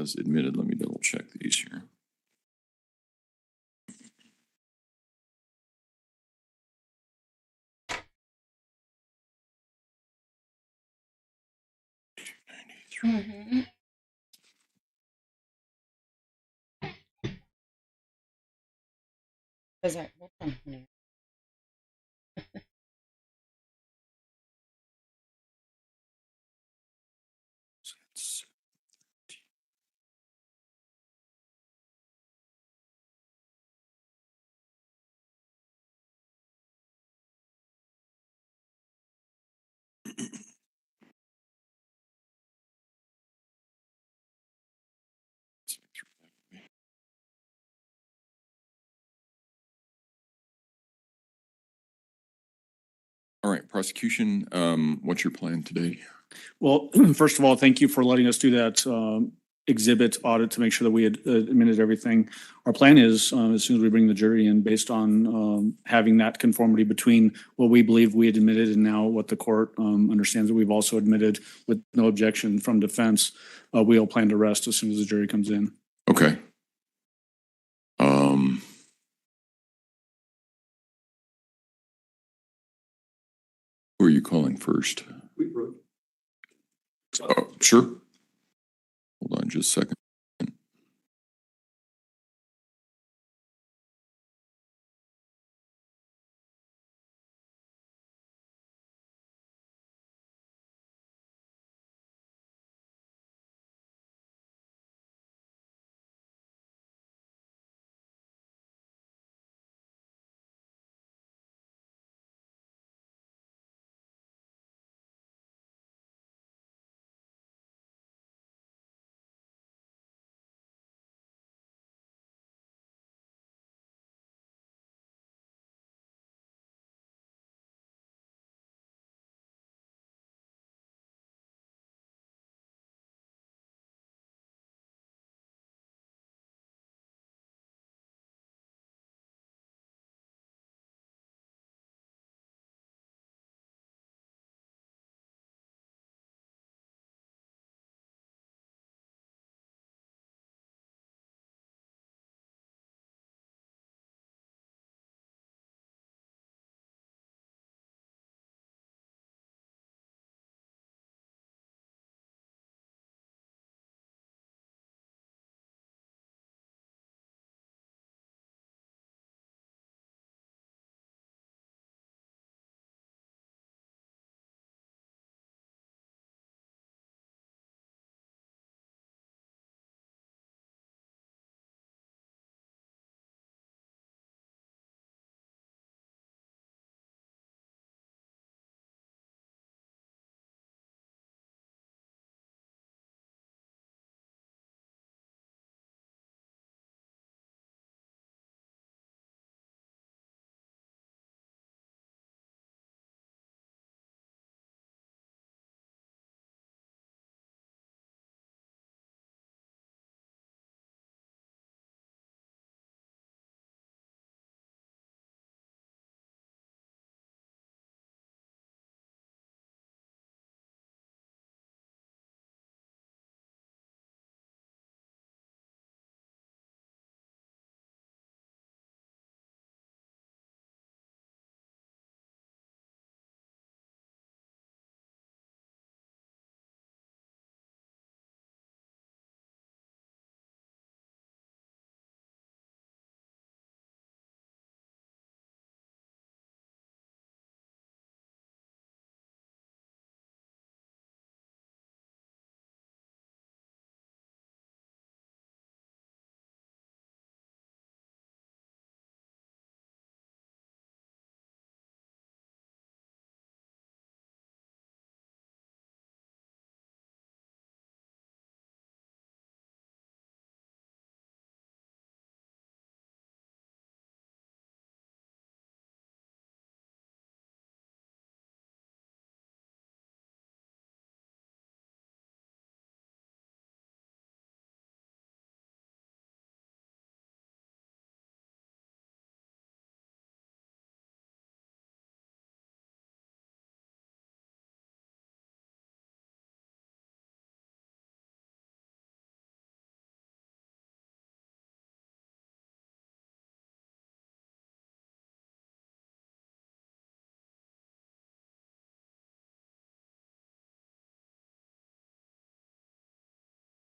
has admitted. Let me double check these here. Hold on, honey. All right, prosecution, what's your plan today? Well, first of all, thank you for letting us do that exhibit audit to make sure that we had admitted everything. Our plan is, as soon as we bring the jury in, based on having that conformity between what we believe we had admitted and now what the court understands that we've also admitted with no objection from defense, we'll plan to rest as soon as the jury comes in. Okay. Who are you calling first? Sure. Hold on just a second.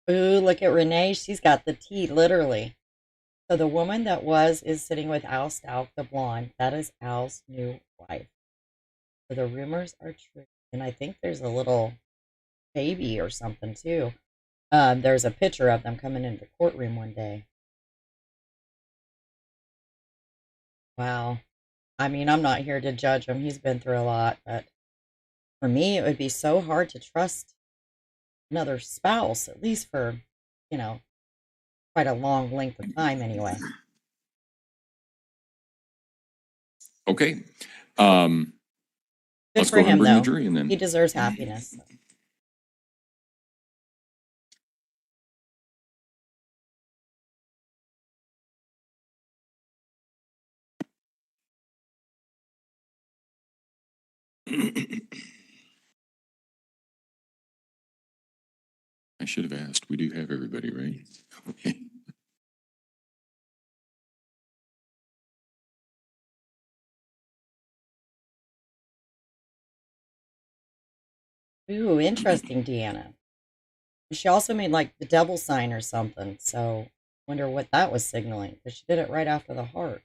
Ooh, look at Renee. She's got the tea, literally. So the woman that is sitting with Al Stauch, the blonde, that is Al's new wife. So the rumors are true. And I think there's a little baby or something too. There's a picture of them coming into the courtroom one day. Wow. I mean, I'm not here to judge him. He's been through a lot, but for me, it would be so hard to trust another spouse, at least for, you know, quite a long length of time anyway. Okay. Good Let's for go ahead and him, bring the though. jury in then. He deserves happiness. I should have asked. We do have everybody, right? Okay. Ooh, interesting, Deanna. She also made like the devil sign or something, so wonder what that was signaling, because she did it right after the heart.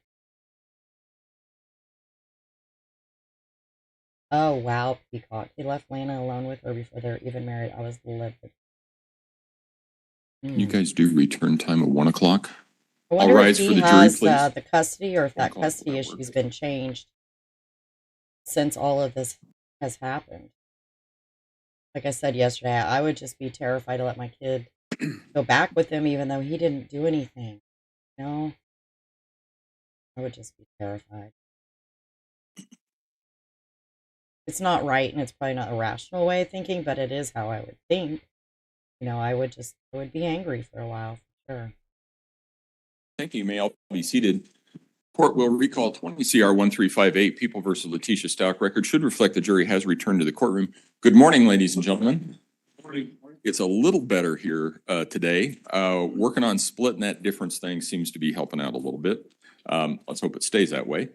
Oh, wow, Peacock. He left Lana alone with her before they were even married. I was livid. You guys do return time at 1 o'clock? I wonder rise if for he the jury, has please. the custody, or if 1 that o'clock will custody not issue's work. been changed since all of this has happened. Like I said yesterday, I would just be terrified to let my kid go back with him, even though he didn't do anything. You know, I would just be terrified. It's not right, and it's probably not a rational way of thinking, but it is how I would think. You know, I would be angry for a while, for sure. Thank you. You may all be seated. Court will recall 20 CR 1358, People versus Leticia Stauch. Record should reflect the jury has returned to the courtroom. Good morning, ladies and gentlemen. It's a little better here today. Working on splitting that difference thing seems to be helping out a little bit. Let's hope it stays that way.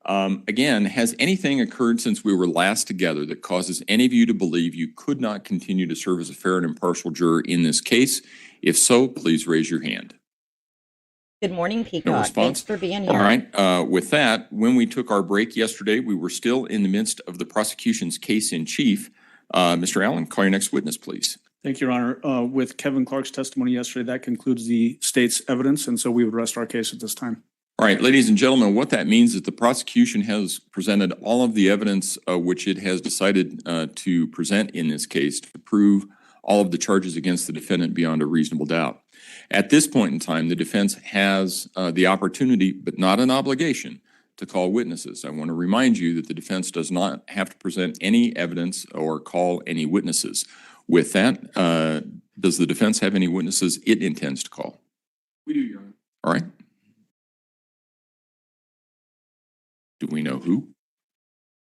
Again, has anything occurred since we were last together that causes any of you to believe you could not continue to serve as a fair and impartial juror in this case? If so, please raise your hand. Good morning, No Peacock. response? Thanks for being here. All right. With that, when we took our break yesterday, we were still in the midst of the prosecution's case in chief. Mr. Allen, call your next witness, please. Thank you, Your Honor. With Kevin Clark's testimony yesterday, that concludes the state's evidence, and so we would rest our case at this time. All right, ladies and gentlemen, what that means is the prosecution has presented all of the evidence which it has decided to present in this case to prove all of the charges against the defendant beyond a reasonable doubt. At this point in time, the defense has the opportunity, but not an obligation, to call witnesses. I want to remind you that the defense does not have to present any evidence or call any witnesses. With that, does the defense have any witnesses it intends to call? We do, Your Honor. All right. Do we know who?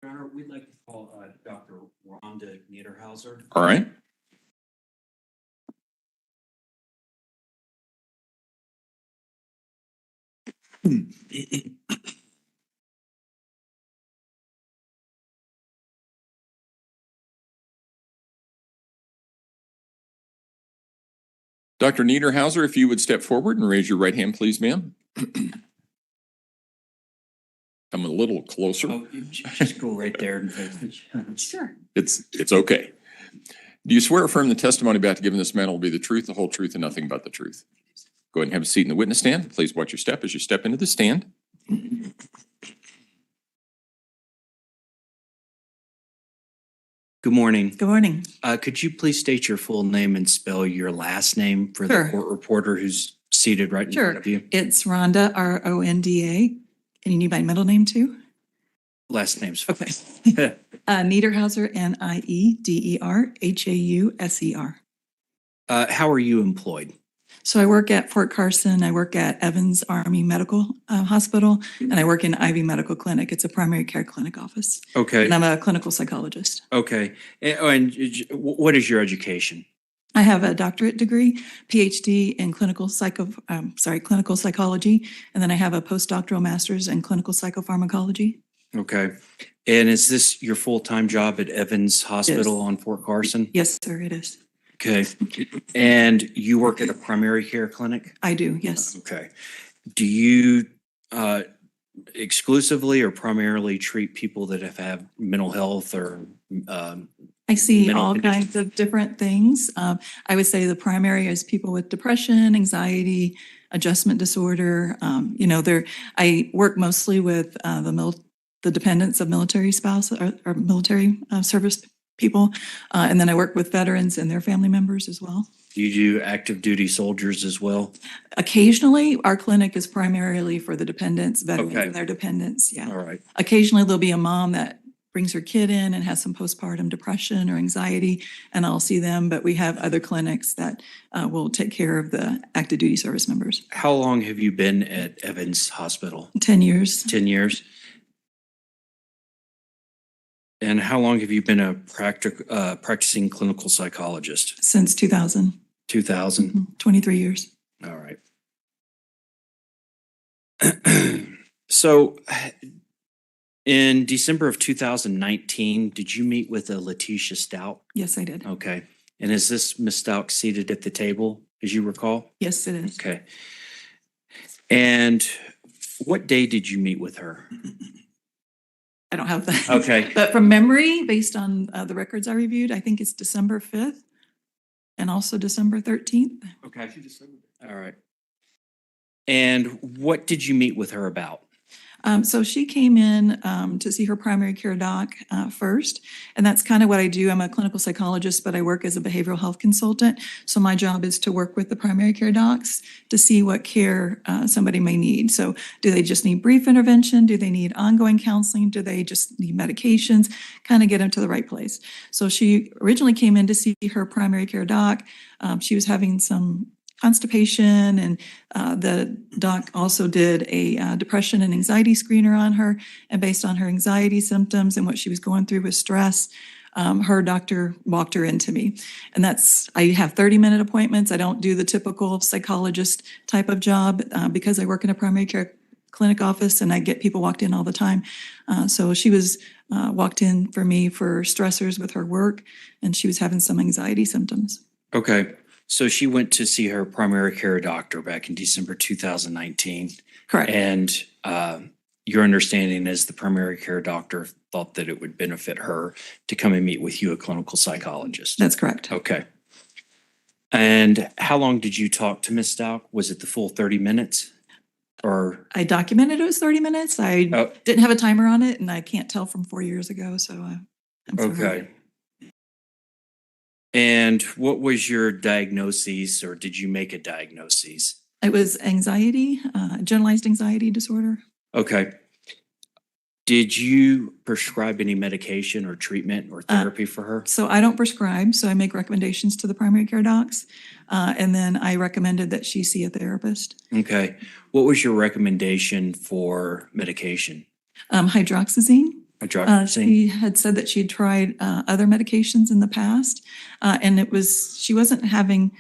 Your Honor, we'd like to call Dr. Rhonda Niederhauser. All right. Dr. Niederhauser, if you would step forward and raise your right hand, please, ma'am. Come a little closer. Oh, you just go right there and face it. Sure. It's okay. Do you swear or affirm the testimony about to give in this matter will be the truth, the whole truth, and nothing but the truth? Go ahead and have a seat in the witness stand. Please watch your step as you step into the stand. Good morning. Good morning. Could you please state your full name and spell your last name for Sure. the court reporter who's seated right in front Sure. of you? It's Rhonda, Ronda. And you need my middle name too? Last name's Okay. fine. Niederhauser, Niederhauser. How are you employed? So I work at Fort Carson. I work at Evans Army Medical Hospital, and I work in Ivy Medical Clinic. It's a primary care clinic office. Okay. And I'm a clinical psychologist. Okay. And what is your education? I have a doctorate degree, PhD in clinical psychology, and then I have a postdoctoral master's in clinical psychopharmacology. Okay. And is this your full-time job at Evans Hospital on Fort Carson? Yes, sir, it is. Okay. And you work at a primary care clinic? I do, yes. Okay. Do you exclusively or primarily treat people that have had mental health or I see mental all condition? kinds of different things. I would say the primary is people with depression, anxiety, adjustment disorder. I work mostly with the dependents of military spouse or military service people. And then I work with veterans and their family members as well. Do you do active duty soldiers as well? Occasionally, our clinic is primarily for the dependents, veterans Okay. and their dependents. Yeah. All right. Occasionally, there'll be a mom that brings her kid in and has some postpartum depression or anxiety, and I'll see them. But we have other clinics that will take care of the active duty service members. How long have you been at Evans Hospital? 10 years. 10 years? And how long have you been a practicing clinical psychologist? Since 2000. 2000? 23 years. All right. So in December of 2019, did you meet with a Letecia Stauch? Yes, I did. Okay. And is this Ms. Stauch seated at the table, as you recall? Yes, it is. Okay. And what day did you meet with her? I don't have that. Okay. But from memory, based on the records I reviewed, I think it's December 5th and also December 13th. Okay. All right. And what did you meet with her about? So she came in to see her primary care doc first, and that's kind of what I do. I'm a clinical psychologist, but I work as a behavioral health consultant. So my job is to work with the primary care docs to see what care somebody may need. So do they just need brief intervention? Do they need ongoing counseling? Do they just need medications? Kind of get them to the right place. So she originally came in to see her primary care doc. She was having some constipation, and the doc also did a depression and anxiety screener on her. And based on her anxiety symptoms and what she was going through with stress, her doctor walked her into me. And I have 30-minute appointments. I don't do the typical psychologist type of job because I work in a primary care clinic office and I get people walked in all the time. So she was walked in for me for stressors with her work, and she was having some anxiety symptoms. Okay. So she went to see her primary care doctor back in December 2019. Correct. And your understanding is the primary care doctor thought that it would benefit her to come and meet with you, a clinical psychologist. That's correct. Okay. And how long did you talk to Ms. Stauch? Was it the full 30 minutes? Or I documented it was 30 minutes. I didn't have a timer on it, and I can't tell from 4 years ago. So I'm sorry. okay. And what was your diagnosis, or did you make a diagnosis? It was anxiety, generalized anxiety disorder. Okay. Did you prescribe any medication or treatment or therapy for her? So I don't prescribe, so I make recommendations to the primary care docs. And then I recommended that she see a therapist. Okay. What was your recommendation for medication? Hydroxyzine. Hydroxyzine? She had said that she had tried other medications in the past, and she wasn't having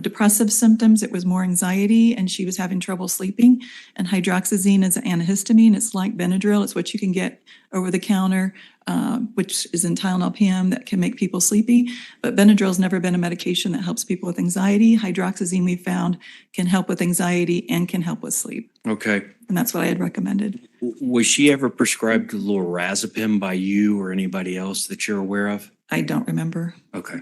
depressive symptoms. It was more anxiety, and she was having trouble sleeping. And hydroxyzine is an antihistamine. It's like Benadryl. It's what you can get over the counter, which is in Tylenol PM that can make people sleepy. But Benadryl has never been a medication that helps people with anxiety. Hydroxyzine, we found, can help with anxiety and can help with sleep. Okay. And that's what I had recommended. Was she ever prescribed lorazepam by you or anybody else that you're aware of? I don't remember. Okay.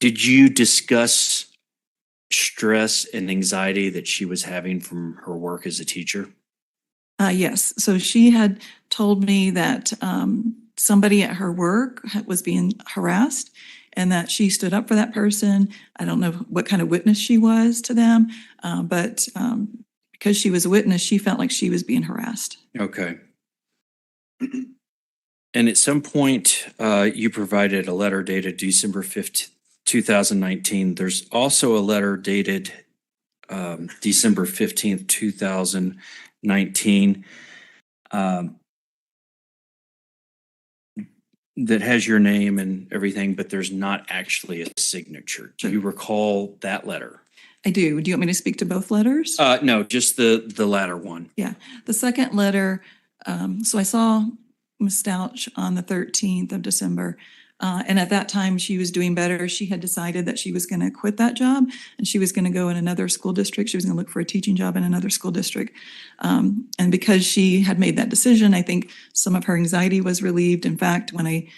Did you discuss stress and anxiety that she was having from her work as a teacher? Yes. So she had told me that somebody at her work was being harassed and that she stood up for that person. I don't know what kind of witness she was to them, but because she was a witness, she felt like she was being harassed. Okay. And at some point, you provided a letter dated December 5th, 2019. There's also a letter dated December 15th, 2019 that has your name and everything, but there's not actually a signature. Do you recall that letter? I do. Do you want me to speak to both letters? No, just the latter one. Yeah. The second letter, so I saw Ms. Stauch on the 13th of December. And at that time, she was doing better. She had decided that she was going to quit that job and she was going to go in another school district. She was going to look for a teaching job in another school district. And because she had made that decision, I think some of her anxiety was relieved. In fact, when I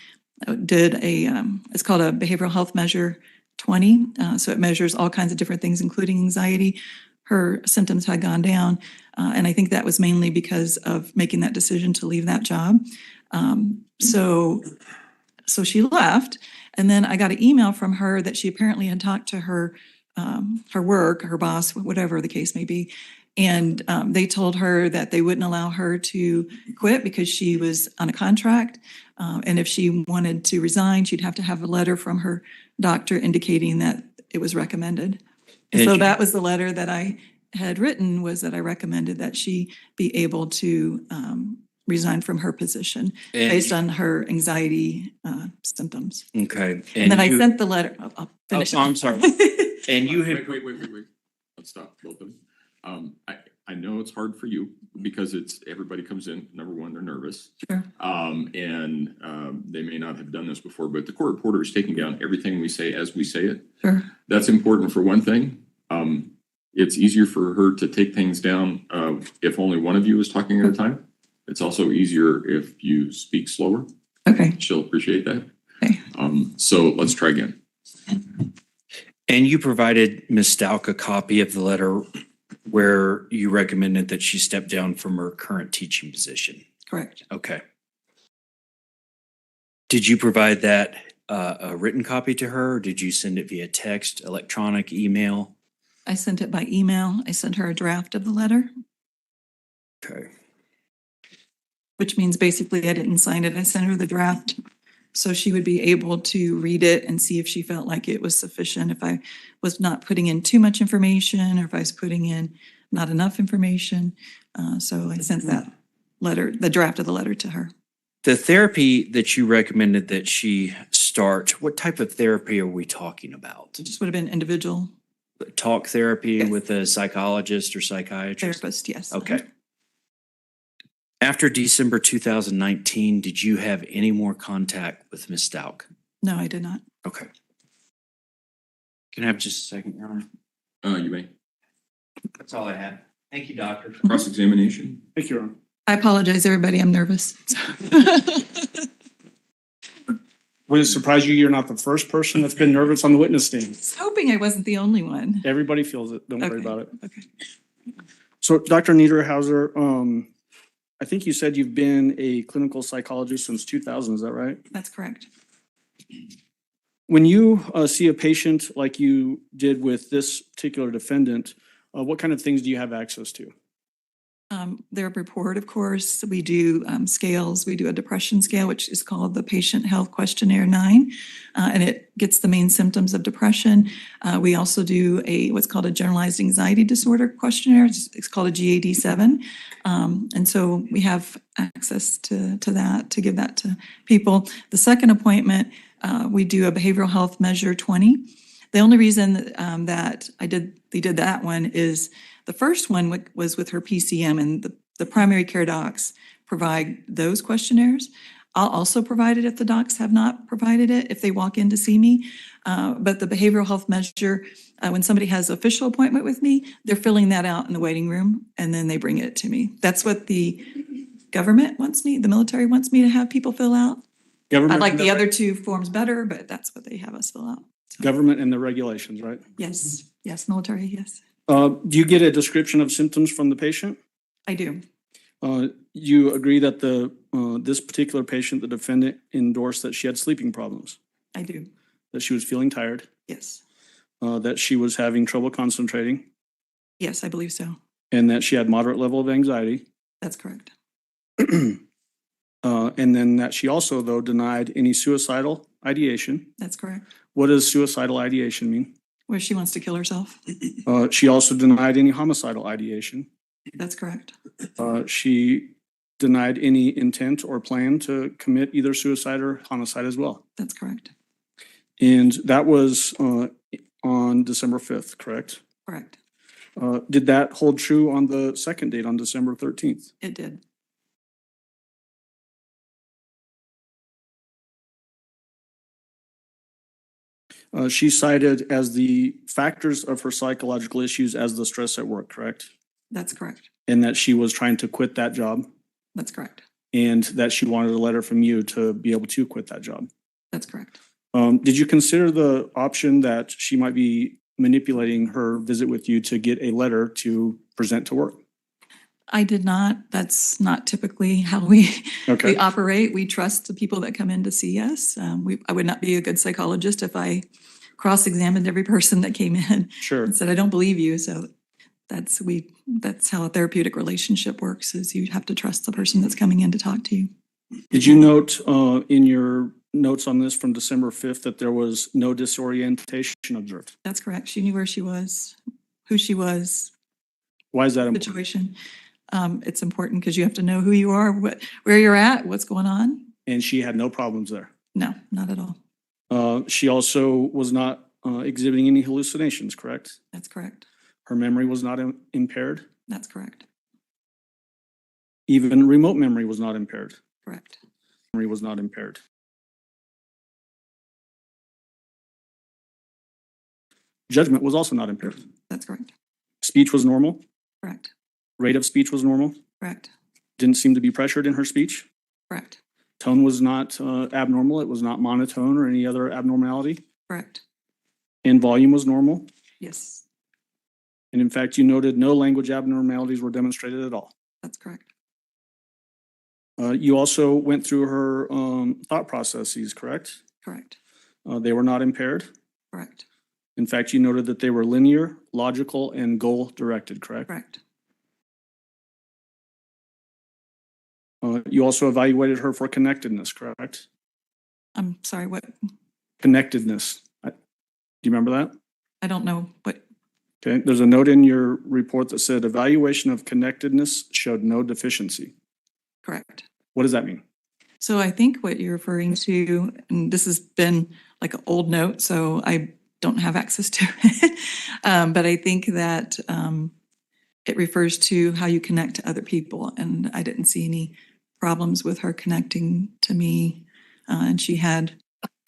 did it's called a behavioral health measure 20. So it measures all kinds of different things, including anxiety. Her symptoms had gone down. And I think that was mainly because of making that decision to leave that job. So she left, and then I got an email from her that she apparently had talked to her work, her boss, whatever the case may be, and they told her that they wouldn't allow her to quit because she was on a contract, and if she wanted to resign, she'd have to have a letter from her doctor indicating that it was recommended. And so that was the letter that I had written, was that I recommended that she be able to resign from her position based on her anxiety symptoms. Okay. And then I sent the letter. I'll finish. I'm sorry. And you had, Wait. Let's stop both of them. I know it's hard for you because everybody comes in, number one, they're nervous. Sure. They may not have done this before, but the court reporter is taking down everything we say as we say it. Sure. That's important for one thing. It's easier for her to take things down if only one of you is talking at a time. It's also easier if you speak slower. Okay. She'll appreciate that. Okay. So let's try again. and you provided Ms. Stauch a copy of the letter where you recommended that she step down from her current teaching position. Correct. Okay. Did you provide that a written copy to her? Or did you send it via text, electronic, email? I sent it by email. I sent her a draft of the letter, Okay. which means basically I didn't sign it. I sent her the draft so she would be able to read it and see if she felt like it was sufficient, if I was not putting in too much information or if I was putting in not enough information. So I sent that letter, the draft of the letter, to her. The therapy that you recommended that she start, what type of therapy are we talking about? It just would have been individual Talk therapy Yes. with a psychologist or psychiatrist? therapist, yes. Okay. After December 2019, did you have any more contact with Ms. Stauch? No, I did not. Okay. Can I have just a second, Your Honor? You may. That's all I had. Thank you, doctor. Cross-examination. Thank you, Your Honor. I apologize, everybody. I'm nervous. Would it surprise you you're not the first person that's been nervous on the witness stand? I was hoping I wasn't the only one. Everybody feels it. Don't worry Okay. about it. Okay. So Dr. Niederhauser, I think you said you've been a clinical psychologist since 2000, is that right? That's correct. When you see a patient like you did with this particular defendant, what kind of things do you have access to? Their report, of course, we do scales. We do a depression scale, which is called the Patient Health Questionnaire 9, and it gets the main symptoms of depression. We also do what's called a generalized anxiety disorder questionnaire. It's called a GAD-7. And so we have access to that, to give that to people. The second appointment, we do a behavioral health measure 20. The only reason that they did that one is the first one was with her PCM, and the primary care docs provide those questionnaires. I'll also provide it if the docs have not provided it, if they walk in to see me. But the behavioral health measure, when somebody has an official appointment with me, they're filling that out in the waiting room, and then they bring it to me. That's what the government wants me, the military wants me to have people fill out. Government I'd like and the other two forms better, but that's what they have us fill out. So, Government and the regulations, right? yes, military, yes, Do you get a description of symptoms from the patient? I do. You agree that this particular patient, the defendant, endorsed that she had sleeping problems, I do, that she was feeling tired, yes. that she was having trouble concentrating, Yes, I believe so. and that she had moderate level of anxiety. That's correct. And then that she also, though, denied any suicidal ideation. That's correct. What does suicidal ideation mean? Where she wants to kill herself. She also denied any homicidal ideation. That's correct. She denied any intent or plan to commit either suicide or homicide as well. That's correct. And that was on December 5th, correct? Correct. Did that hold true on the second date, on December 13th? It did. She cited as the factors of her psychological issues as the stress at work, correct? That's correct. And that she was trying to quit that job That's correct. and that she wanted a letter from you to be able to quit that job. That's correct. Did you consider the option that she might be manipulating her visit with you to get a letter to present to work? I did not. That's not typically how we Okay. operate. We trust the people that come in to see us. I would not be a good psychologist if I cross-examined every person that came in Sure. and said, I don't believe you. So that's how a therapeutic relationship works, is you have to trust the person that's coming in to talk to you. Did you note in your notes on this from December 5th that there was no disorientation observed? That's correct. She knew where she was, who she was, Why is that important? situation. It's important because you have to know who you are, where you're at, what's going on. And she had no problems there. No, not at all. She also was not exhibiting any hallucinations, correct? That's correct. Her memory was not impaired. That's correct. Even remote memory was not impaired. Correct. Memory was not impaired. Judgment was also not impaired. That's correct. Speech was normal. Correct. Rate of speech was normal. Correct. Didn't seem to be pressured in her speech. Correct. Tone was not abnormal. It was not monotone or any other abnormality. Correct. And volume was normal. Yes, And in fact, you noted no language abnormalities were demonstrated at all. that's correct. You also went through her thought processes, correct? Correct. They were not impaired. Correct. In fact, you noted that they were linear, logical, and goal-directed, correct? Correct. You also evaluated her for connectedness, correct? I'm sorry, what? Connectedness. Do you remember that? I don't know what. Okay, there's a note in your report that said evaluation of connectedness showed no deficiency. Correct. What does that mean? So I think what you're referring to, and this has been like an old note, so I don't have access to it. But I think that it refers to how you connect to other people. And I didn't see any problems with her connecting to me. And she had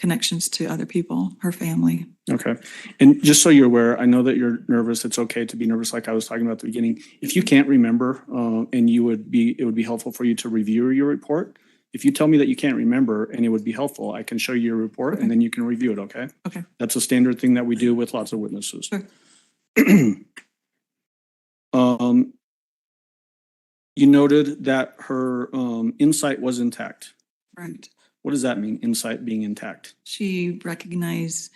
connections to other people, her family. Okay. And just so you're aware, I know that you're nervous. It's okay to be nervous, like I was talking about at the beginning. If you can't remember, and it would be helpful for you to review your report. If you tell me that you can't remember and it would be helpful, I can show you your report and then you can review it, okay? Okay. That's a standard thing that we do with lots of witnesses. Sure. You noted that her insight was intact. Right. What does that mean, insight being intact? She recognizes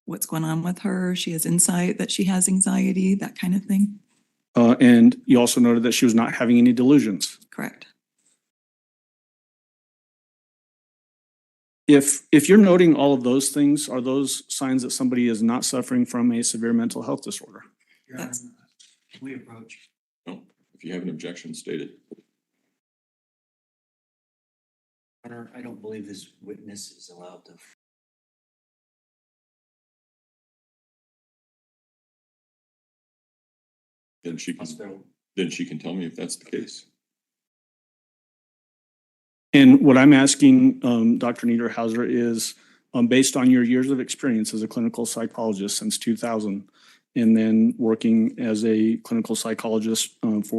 what's going on with her. She has insight that she has anxiety, that kind of thing. And you also noted that she was not having any delusions. Correct. If you're noting all of those things, are those signs that somebody is not suffering from a severe mental health disorder? That's- We approach. No, if you have an objection, state it. Honor, I don't believe this witness is allowed to. Then she can tell me if that's the case. And what I'm asking Dr. Niederhauser is, based on your years of experience as a clinical psychologist since 2000, and then working as a clinical psychologist Evans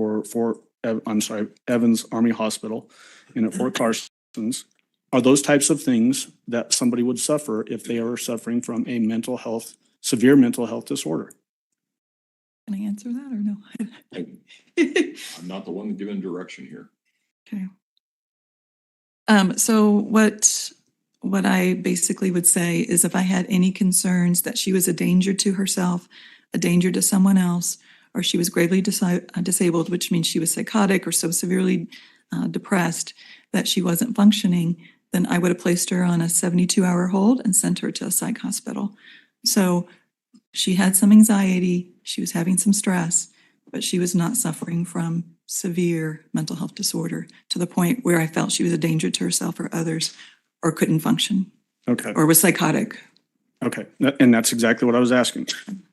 Army Hospital and at Fort Carson's, are those types of things that somebody would suffer if they are suffering from a severe mental health disorder? Can I answer that or no? I'm not the one giving direction here. Okay. So what I basically would say is if I had any concerns that she was a danger to herself, a danger to someone else, or she was gravely disabled, which means she was psychotic or so severely depressed that she wasn't functioning, then I would have placed her on a 72-hour hold and sent her to a psych hospital. So she had some anxiety, she was having some stress, but she was not suffering from severe mental health disorder to the point where I felt she was a danger to herself or others or couldn't function. Okay. Or was psychotic. Okay. And that's exactly what I was asking.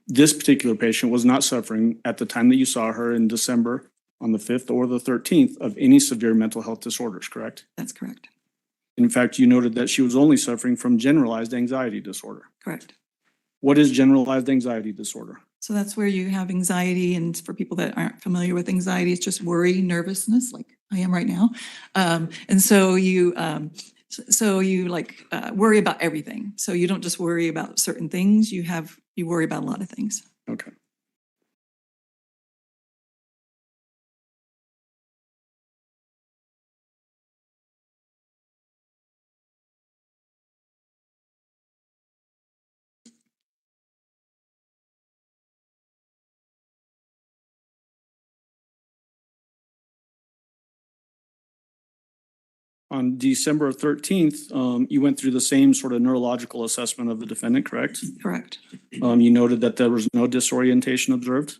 This particular patient was not suffering at the time that you saw her in December on the 5th or the 13th of any severe mental health disorders, correct? That's correct. In fact, you noted that she was only suffering from generalized anxiety disorder. Correct. What is generalized anxiety disorder? So that's where you have anxiety, and for people that aren't familiar with anxiety, it's just worry, nervousness, like I am right now. And so you worry about everything. So you don't just worry about certain things, you worry about a lot of things. Okay. On December 13th, you went through the same sort of neurological assessment of the defendant, correct? Correct. You noted that there was no disorientation observed,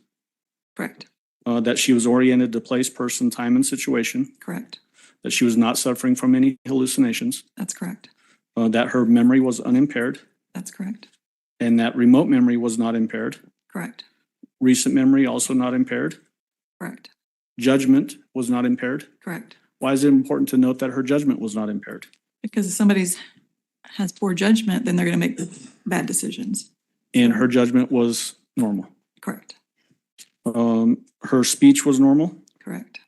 Correct. that she was oriented to place, person, time, and situation, Correct. that she was not suffering from any hallucinations, That's correct. that her memory was unimpaired, That's correct. and that remote memory was not impaired. Correct. Recent memory also not impaired. Correct. Judgment was not impaired. Correct. Why is it important to note that her judgment was not impaired? Because if somebody has poor judgment, then they're going to make bad decisions. And her judgment was normal. Correct. Her speech was normal. Correct.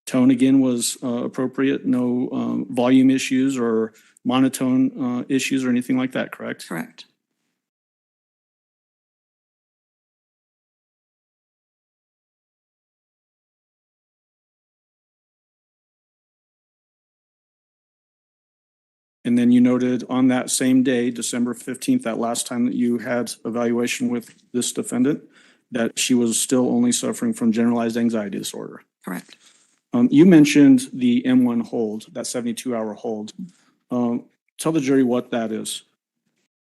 Tone again was appropriate. No volume issues or monotone issues or anything like that, correct? Correct. And then you noted on that same day, December 15th, that last time that you had evaluation with this defendant, that she was still only suffering from generalized anxiety disorder. Correct. You mentioned the M1 hold, that 72-hour hold. Tell the jury what that is.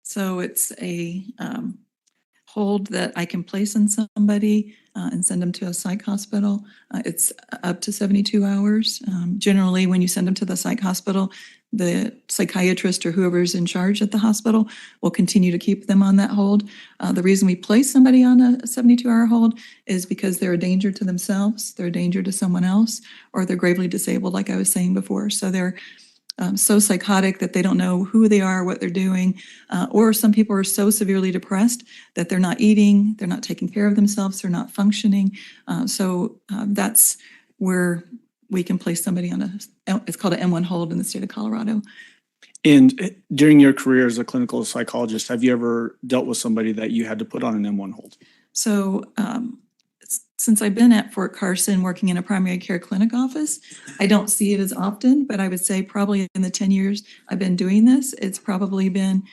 So it's a hold that I can place on somebody and send them to a psych hospital. It's up to 72 hours. Generally, when you send them to the psych hospital, the psychiatrist or whoever's in charge at the hospital will continue to keep them on that hold. The reason we place somebody on a 72-hour hold is because they're a danger to themselves, they're a danger to someone else, or they're gravely disabled, like I was saying before. So they're so psychotic that they don't know who they are, what they're doing, or some people are so severely depressed that they're not eating, they're not taking care of themselves, they're not functioning. So that's where we can place somebody on it's called an M1 hold in the state of Colorado. And during your career as a clinical psychologist, have you ever dealt with somebody that you had to put on an M1 hold? So since I've been at Fort Carson working in a primary care clinic office, I don't see it as often, but I would say probably in the 10 years I've been doing this, it's probably been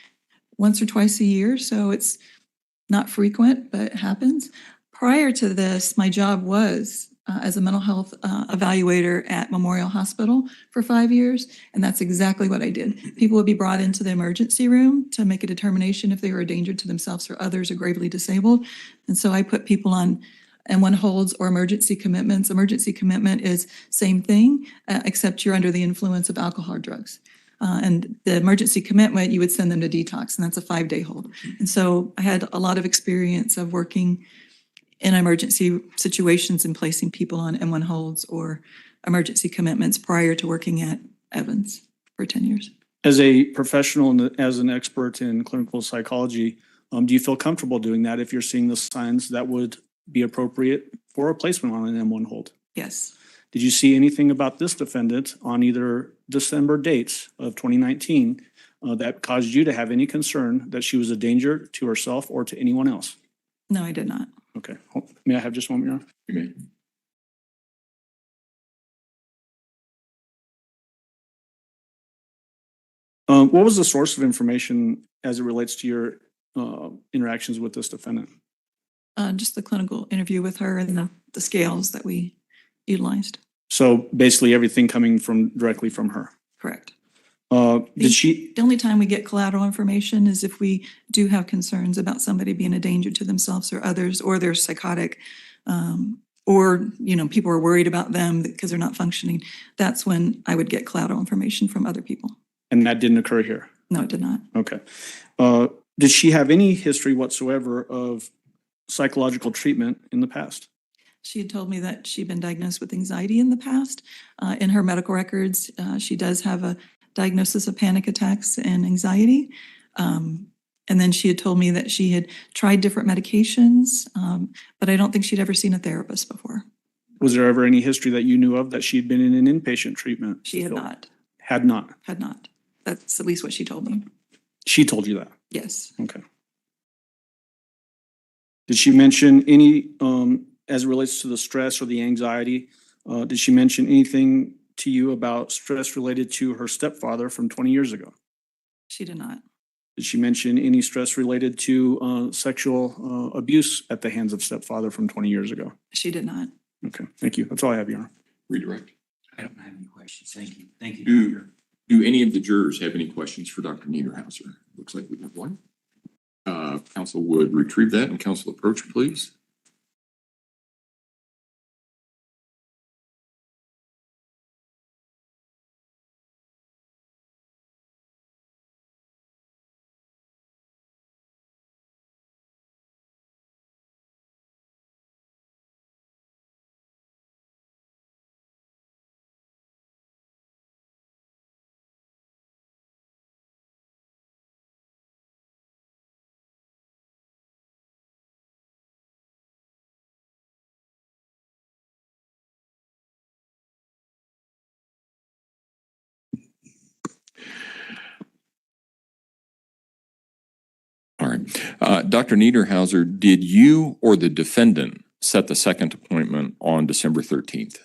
once or twice a year. So it's not frequent, but it happens. Prior to this, my job was as a mental health evaluator at Memorial Hospital for 5 years, and that's exactly what I did. People would be brought into the emergency room to make a determination if they were a danger to themselves or others or gravely disabled. And so I put people on M1 holds or emergency commitments. Emergency commitment is same thing, except you're under the influence of alcohol or drugs. And the emergency commitment, you would send them to detox, and that's a 5-day hold. And so I had a lot of experience of working in emergency situations and placing people on M1 holds or emergency commitments prior to working at Evans for 10 years. As a professional and as an expert in clinical psychology, do you feel comfortable doing that if you're seeing the signs that would be appropriate for a placement on an M1 hold? Yes. Did you see anything about this defendant on either December dates of 2019 that caused you to have any concern that she was a danger to herself or to anyone else? No, I did not. Okay. May I have just 1 minute? You may. What was the source of information as it relates to your interactions with this defendant? Just the clinical interview with her and the scales that we utilized. So basically everything coming directly from her. Correct. The only time we get collateral information is if we do have concerns about somebody being a danger to themselves or others, or they're psychotic, or, people are worried about them because they're not functioning. That's when I would get collateral information from other people. And that didn't occur here? No, it did not. Okay. Did she have any history whatsoever of psychological treatment in the past? She had told me that she'd been diagnosed with anxiety in the past. In her medical records, she does have a diagnosis of panic attacks and anxiety. And then she had told me that she had tried different medications, but I don't think she'd ever seen a therapist before. Was there ever any history that you knew of that she'd been in an inpatient treatment? She had not. Had not. Had not. That's at least what she told me. She told you that? Yes. Okay. Did she mention any, as it relates to the stress or the anxiety, did she mention anything to you about stress related to her stepfather from 20 years ago? She did not. Did she mention any stress related to sexual abuse at the hands of stepfather from 20 years ago? She did not. Okay, thank you. That's all I have, Your Honor. Redirect. I don't have any questions. Thank you. Thank you. Do, do any of the jurors have any questions for Dr. Niederhauser? Looks like we have one. Counsel would retrieve that and counsel approach, please. All right. Dr. Niederhauser, did you or the defendant set the second appointment on December 13th?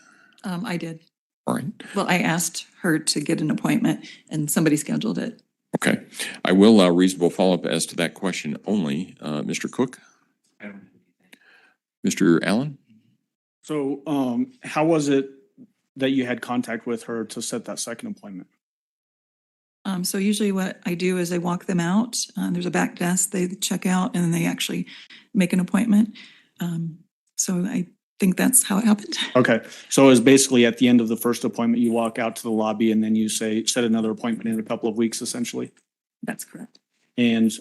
I did. All right. Well, I asked her to get an appointment and somebody scheduled it. Okay. I will allow reasonable follow-up as to that question only. Mr. Cook? Mr. Allen? So how was it that you had contact with her to set that second appointment? So usually what I do is I walk them out. There's a back desk, they check out, and then they actually make an appointment. So I think that's how it happened. Okay, so it was basically at the end of the first appointment, you walk out to the lobby and then you say, set another appointment in a couple of weeks, essentially. That's correct. And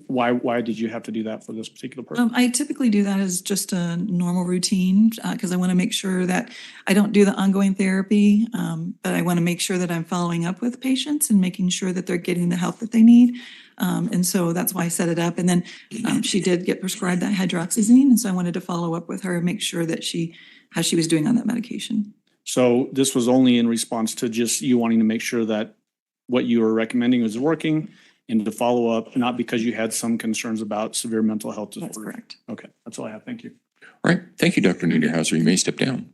why did you have to do that for this particular person? I typically do that as just a normal routine because I want to make sure that I don't do the ongoing therapy, but I want to make sure that I'm following up with patients and making sure that they're getting the help that they need. And so that's why I set it up. And then she did get prescribed that hydroxyzine. And so I wanted to follow up with her and make sure that how she was doing on that medication. So this was only in response to just you wanting to make sure that what you were recommending was working and to follow up, not because you had some concerns about severe mental health disorder. That's correct. Okay, that's all I have. Thank you. All right. Thank you, Dr. Niederhauser. You may step down.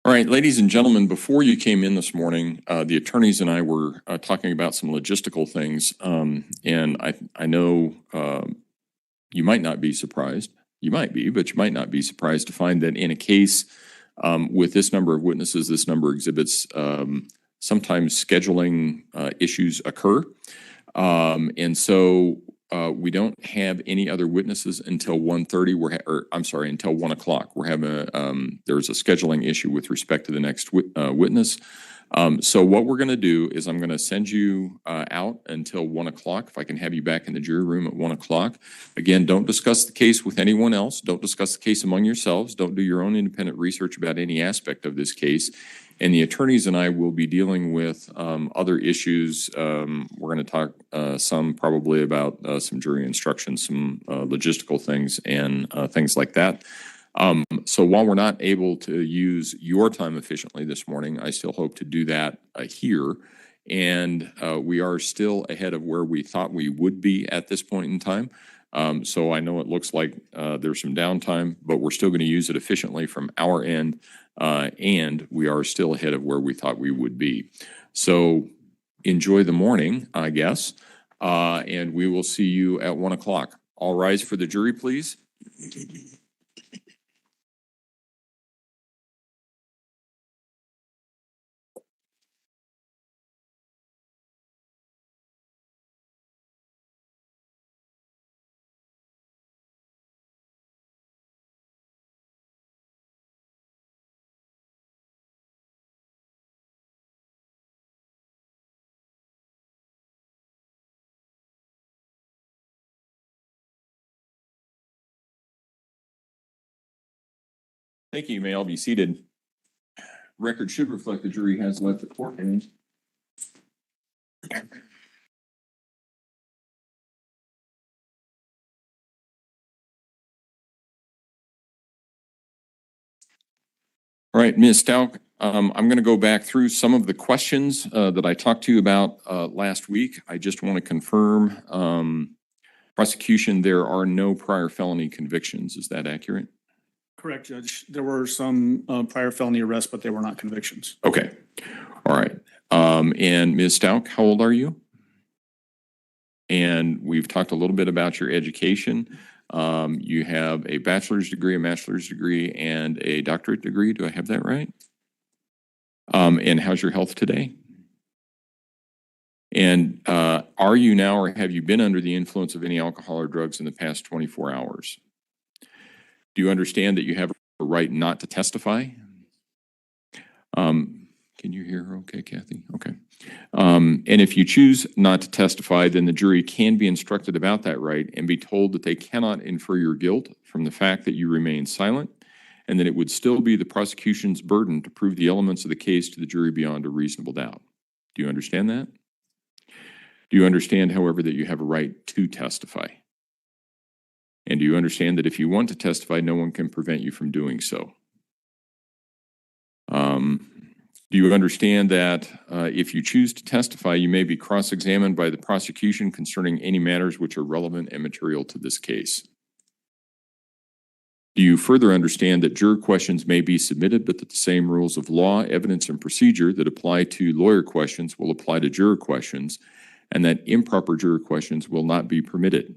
All right, ladies and gentlemen, before you came in this morning, the attorneys and I were talking about some logistical things. And I know you might not be surprised. You might be, but you might not be surprised to find that in a case with this number of witnesses, this number of exhibits, sometimes scheduling issues occur. And so we don't have any other witnesses until 1:30. Until 1 o'clock. We're having there's a scheduling issue with respect to the next witness. So what we're going to do is I'm going to send you out until 1 o'clock. If I can have you back in the jury room at 1 o'clock. Again, don't discuss the case with anyone else. Don't discuss the case among yourselves. Don't do your own independent research about any aspect of this case. And the attorneys and I will be dealing with other issues. We're going to talk some probably about some jury instructions, some logistical things and things like that. So while we're not able to use your time efficiently this morning, I still hope to do that here. And we are still ahead of where we thought we would be at this point in time. So I know it looks like there's some downtime, but we're still going to use it efficiently from our end. And we are still ahead of where we thought we would be. So enjoy the morning, I guess. And we will see you at 1 o'clock. All rise for the jury, please. Thank you. You may all be seated. Record should reflect the jury has left the courtroom. All right, Ms. Stauch, I'm going to go back through some of the questions that I talked to you about last week. I just want to confirm prosecution, there are no prior felony convictions. Is that accurate? Correct, Judge. There were some prior felony arrests, but they were not convictions. Okay. All right. And Ms. Stauch, how old are you? And we've talked a little bit about your education. You have a bachelor's degree, a master's degree, and a doctorate degree. Do I have that right? And how's your health today? And are you now or have you been under the influence of any alcohol or drugs in the past 24 hours? Do you understand that you have a right not to testify? Can you hear her okay, Kathy? Okay. And if you choose not to testify, then the jury can be instructed about that right and be told that they cannot infer your guilt from the fact that you remain silent, and that it would still be the prosecution's burden to prove the elements of the case to the jury beyond a reasonable doubt. Do you understand that? Do you understand, however, that you have a right to testify? And do you understand that if you want to testify, no one can prevent you from doing so? Do you understand that if you choose to testify, you may be cross-examined by the prosecution concerning any matters which are relevant and material to this case? Do you further understand that juror questions may be submitted, but that the same rules of law, evidence, and procedure that apply to lawyer questions will apply to juror questions, and that improper juror questions will not be permitted?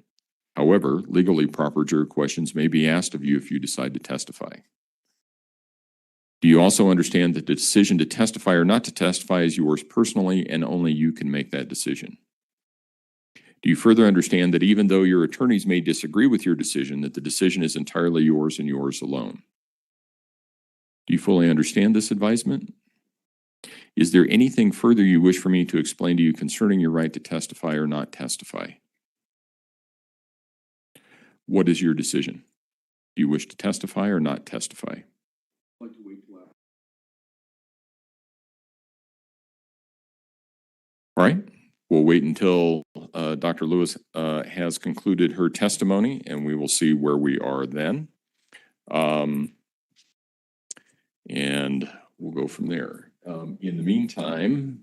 However, legally proper juror questions may be asked of you if you decide to testify. Do you also understand that the decision to testify or not to testify is yours personally, and only you can make that decision? Do you further understand that even though your attorneys may disagree with your decision, that the decision is entirely yours and yours alone? Do you fully understand this advisement? Is there anything further you wish for me to explain to you concerning your right to testify or not testify? What is your decision? Do you wish to testify or not testify? All right, we'll wait until Dr. Lewis has concluded her testimony, and we will see where we are then. And we'll go from there. In the meantime,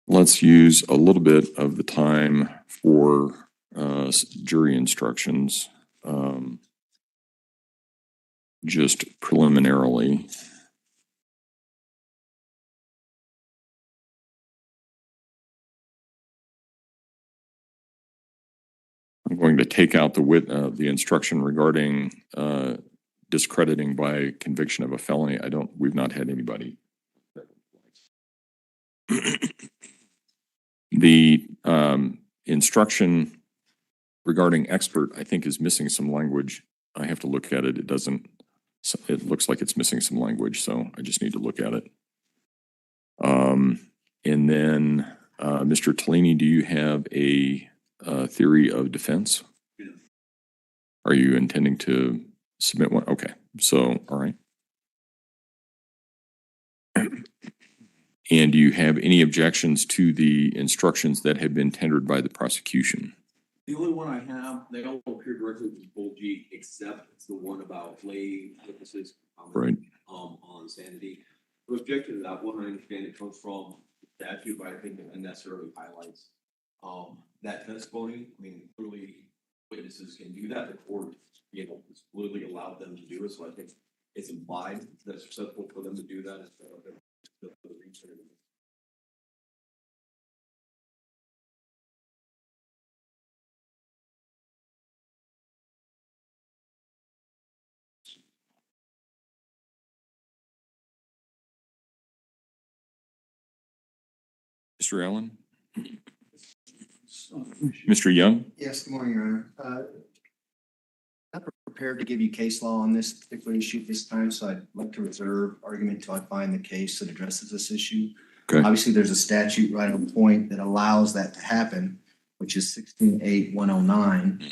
let's use a little bit of the time for jury instructions, just preliminarily. I'm going to take out the instruction regarding discrediting by conviction of a felony. We've not had anybody. The instruction regarding expert, I think, is missing some language. I have to look at it. It looks like it's missing some language, so I just need to look at it. And then, Mr. Tellini, do you have a theory of defense? Yeah. Are you intending to submit one? Okay, so, all right. And do you have any objections to the instructions that have been tendered by the prosecution? The only one I have, they all appear directly with Bulgy, except it's the one about lay witnesses. Right. On sanity. The objection to that one, I understand it comes from statute, but I think it unnecessarily highlights that testimony. I mean, clearly witnesses can do that. The court, it's clearly allowed them to do it. So I think it's implied that it's acceptable for them to do that instead of the research. Mr. Allen? Mr. Young? Yes, good morning, Your Honor. That prepared to give you case law on this particular issue this time, so I'd like to reserve argument till I find the case that addresses this issue. Okay. Obviously, there's a statute right on point that allows that to happen, which is 16.8.109.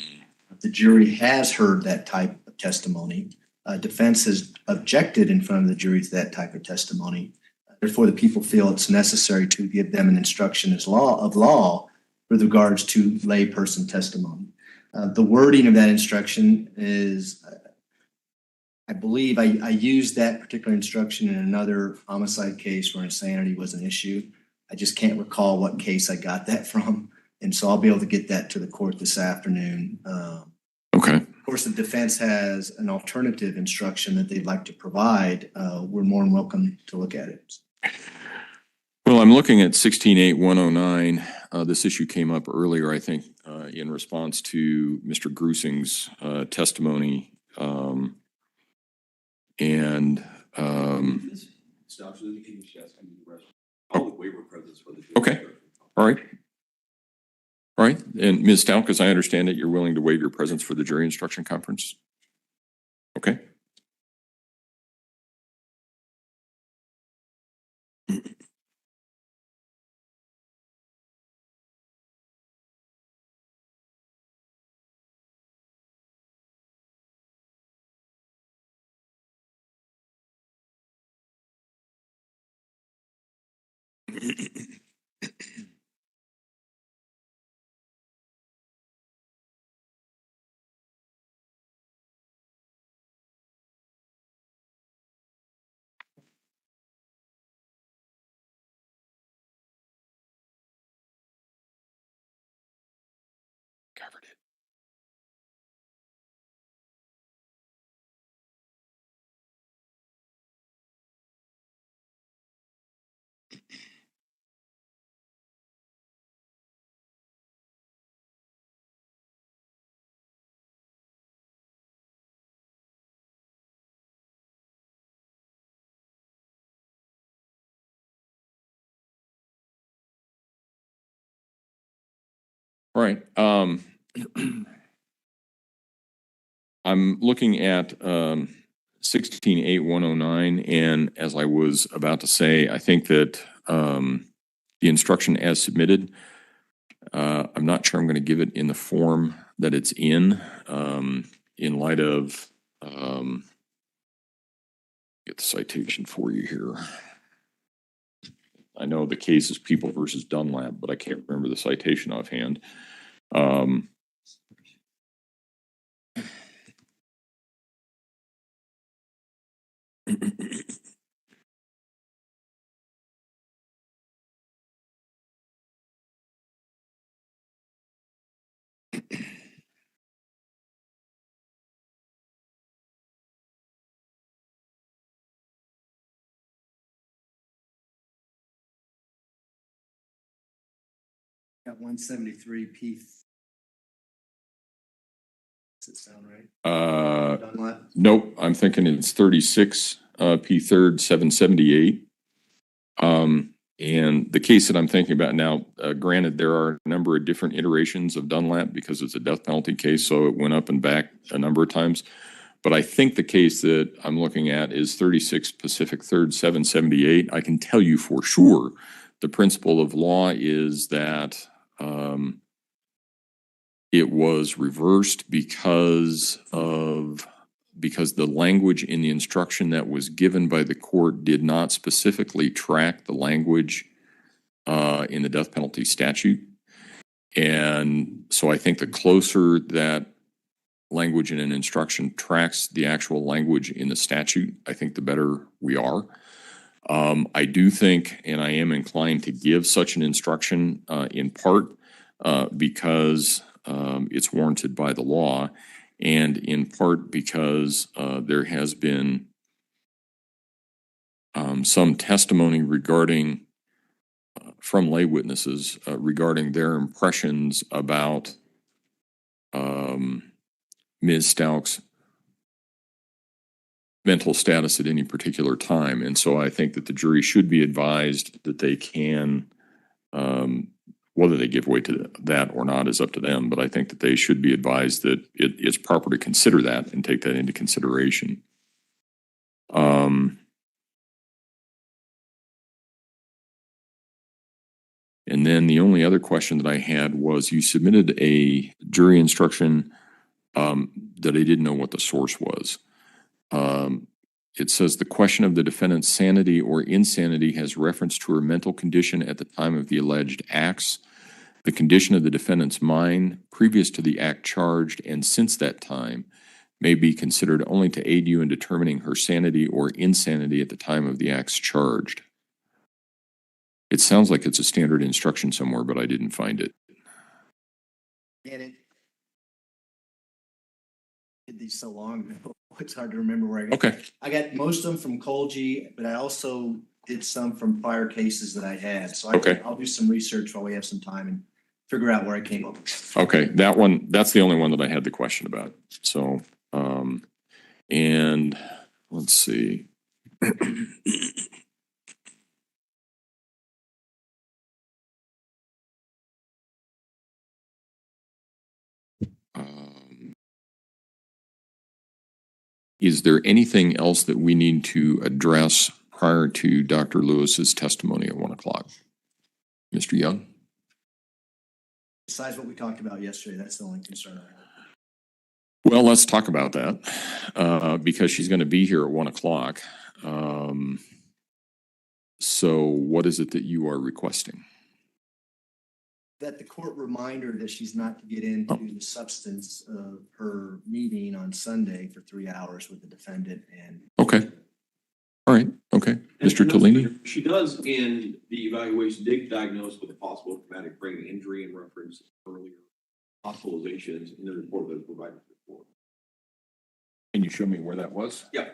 The jury has heard that type of testimony. Defense has objected in front of the jury to that type of testimony. Therefore, the people feel it's necessary to give them an instruction as law with regards to layperson testimony. The wording of that instruction is, I believe I used that particular instruction in another homicide case where insanity was an issue. I just can't recall what case I got that from. And so I'll be able to get that to the court this afternoon. Okay. Of course, the defense has an alternative instruction that they'd like to provide. We're more than welcome to look at it. Well, I'm looking at 16.8.109. This issue came up earlier, I think, in response to Mr. Grusing's testimony. Stauch, so the English asking the rest. All the waiver presence for the. Okay. All right. All right. And Ms. Stauch, as I understand it, you're willing to waive your presence for the jury instruction conference? Okay. Covered it. All right. I'm looking at 16.8.109, and as I was about to say, I think that the instruction as submitted, I'm not sure I'm going to give it in the form that it's in light of, get the citation for you here. I know the case is People versus Dunlap, but I can't remember the citation offhand. Got 173 P. Does it sound right? Dunlap? Nope, I'm thinking it's 36 P third 778. And the case that I'm thinking about now, granted, there are a number of different iterations of Dunlap because it's a death penalty case, so it went up and back a number of times. But I think the case that I'm looking at is 36 Pacific 3rd 778. I can tell you for sure the principle of law is that it was reversed because the language in the instruction that was given by the court did not specifically track the language in the death penalty statute. And so I think the closer that language in an instruction tracks the actual language in the statute, I think the better we are. I do think, and I am inclined to give such an instruction in part because it's warranted by the law, and in part because there has been some testimony regarding from lay witnesses regarding their impressions about Ms. Stauch's mental status at any particular time. And so I think that the jury should be advised that they can Whether they give way to that or not is up to them, but I think that they should be advised that it's proper to consider that and take that into consideration. And then the only other question that I had was you submitted a jury instruction that I didn't know what the source was. It says the question of the defendant's sanity or insanity has reference to her mental condition at the time of the alleged acts, the condition of the defendant's mind previous to the act charged, and since that time may be considered only to aid you in determining her sanity or insanity at the time of the acts charged. It sounds like it's a standard instruction somewhere, but I didn't find it. And it did these so long ago, it's hard to remember where I got. Okay. I got most of them from Colgy, but I also did some from prior cases that I had. So Okay. I'll do some research while we have some time and figure out where I came up with. Okay, that one, that's the only one that I had the question about. So, and let's see. Is there anything else that we need to address prior to Dr. Lewis's testimony at 1 o'clock? Mr. Young? Besides what we talked about yesterday, that's the only concern I have. Well, let's talk about that because she's going to be here at 1 o'clock. So what is it that you are requesting? That the court reminder that she's not to get into the substance of her meeting on Sunday for 3 hours with the defendant and. Okay. All right. Okay. Mr. Tellini? She does in the evaluation, did diagnose with a possible traumatic brain injury and reference earlier hospitalizations in the report that was provided before. Can you show me where that was? Yeah.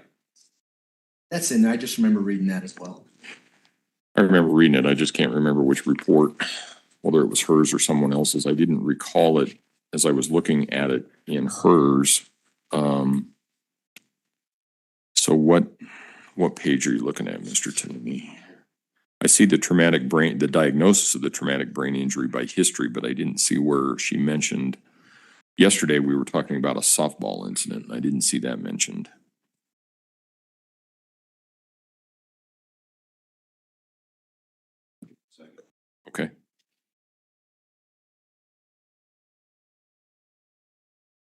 That's in there. I just remember reading that as well. I remember reading it. I just can't remember which report, whether it was hers or someone else's. I didn't recall it as I was looking at it in hers. So what page are you looking at, Mr. Tenney? I see the diagnosis of the traumatic brain injury by history, but I didn't see where she mentioned. Yesterday, we were talking about a softball incident, and I didn't see that mentioned. Okay.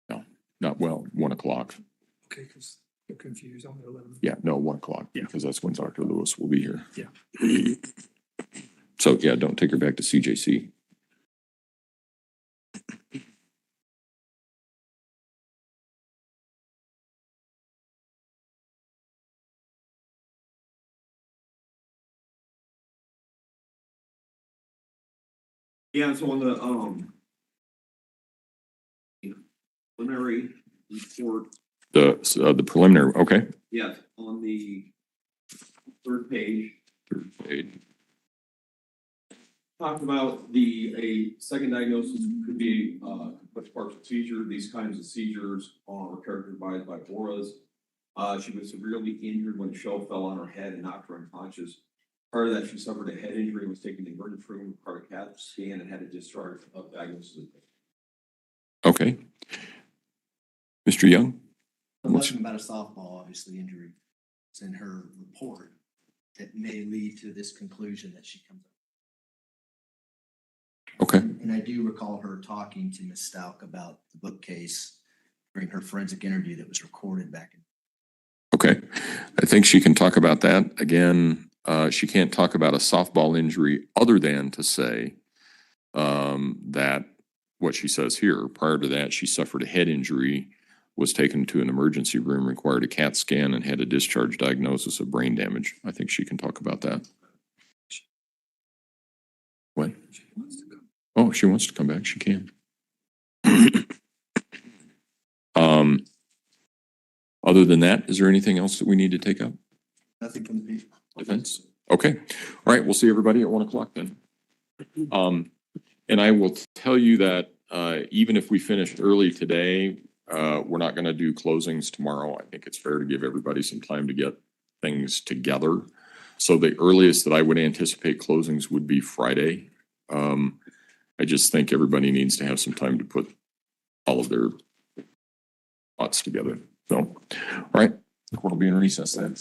No, not well, 1 o'clock. Okay, because they're confused on the 11th. Yeah, no, 1 o'clock, Yeah. because that's when Dr. Lewis will be here. Yeah. So, yeah, don't take her back to CJC. Yeah, so on the preliminary report, The preliminary, okay. yes, on the third page, talked about a second diagnosis could be much partial seizure. These kinds of seizures are characterized by auras. She was severely injured when a shell fell on her head and knocked her unconscious. Prior to that, she suffered a head injury and was taken to the emergency room, required a CAT scan, and had a discharge of diagnosis. Okay. Mr. Young? Nothing about a softball, obviously, injury. It's in her report that may lead to this conclusion that she comes up. Okay. And I do recall her talking to Ms. Stauch about the bookcase during her forensic interview that was recorded back in. Okay. I think she can talk about that. Again, she can't talk about a softball injury other than to say that what she says here, prior to that, she suffered a head injury, was taken to an emergency room, required a CAT scan, and had a discharge diagnosis of brain damage. I think she can talk about that. What? Oh, she wants to come back. She can. Other than that, is there anything else that we need to take up? Nothing from the Defense? Okay. All right. We'll see everybody at 1 o'clock then. And I will tell you that even if we finished early today, we're not going to do closings tomorrow. I think it's fair to give everybody some time to get things together. So the earliest that I would anticipate closings would be Friday. I just think everybody needs to have some time to put all of their thoughts together. So, all right, we'll be in recess then.